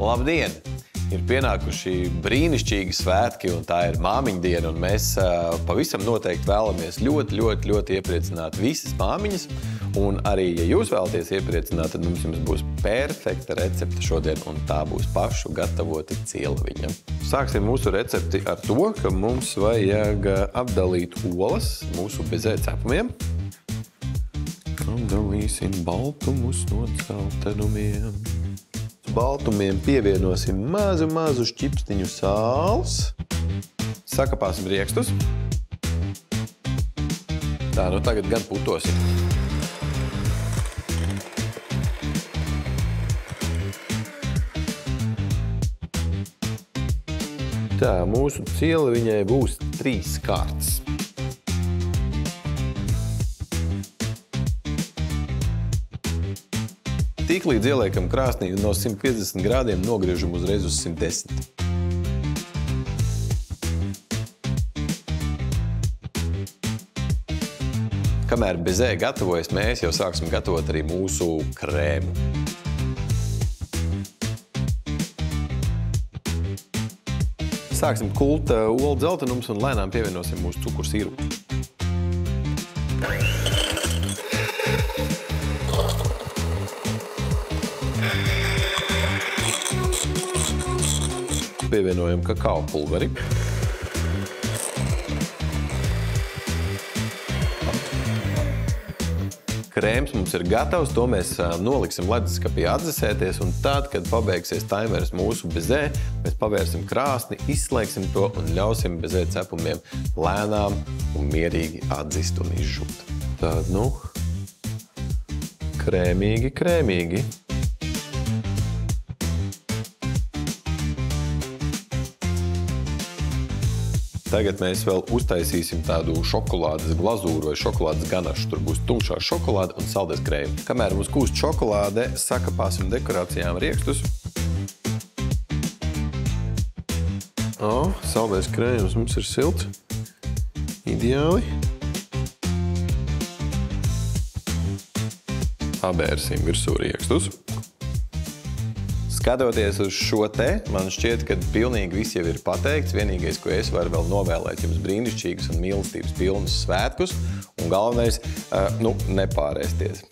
Labdien! Ir pienākuši brīnišķīgi svētki, un tā ir māmiņu diena, un mēs pavisam noteikti vēlamies ļoti iepriecināt visas māmiņas, un arī, ja jūs vēlaties iepriecināt, tad mums jums būs perfekta recepte šodien, un tā būs pašu gatavoti cieliņa. Sāksim mūsu recepti ar to, ka mums vajag apdalīt olas mūsu bezē cepumiem. Apdalīsim baltumus no dzeltenumiem. Baltumiem pievienosim mazu šķipstiņu sāls. Sakapāsim riekstus. Tā, nu tagad gan putosim. Tā, mūsu cieliņai būs 3 kārtas. Tiklīdz ieliekam krāsnī no 150 grādiem nogriežam uzreiz uz 110. Kamēr bezē gatavojas, mēs jau sāksim gatavot arī mūsu krēmu. Sāksim kult olu dzeltenumus un lēnām pievienosim mūsu cukuru sīrupu. Pievienojam kakao pulveri. Krēms mums ir gatavs, to mēs noliksim leduskapī atdzesēties, un tad, kad pabeigsies taimers mūsu bezē, mēs pavērsim krāsni, izslēgsim to un ļausim bezē cepumiem lēnām un mierīgi atzist un izžūt. Tad, nu, krēmīgi. Tagad mēs vēl uztaisīsim tādu šokolādes glazūru vai šokolādes ganašu. Tur būs tumšā šokolāde un saldais krējumi. Kamēr mums kūst šokolāde, sakapāsim dekorācijām riekstus. Saldais krējums mums ir silts. Ideāli. Pabērsim virsū riekstus. Skatoties uz šo te, man šķiet, ka pilnīgi viss jau ir pateikts. Vienīgais, ko es varu vēl novēlēt jums brīnišķīgus un mīlestības pilnus svētkus. Un galvenais, nepārēsties.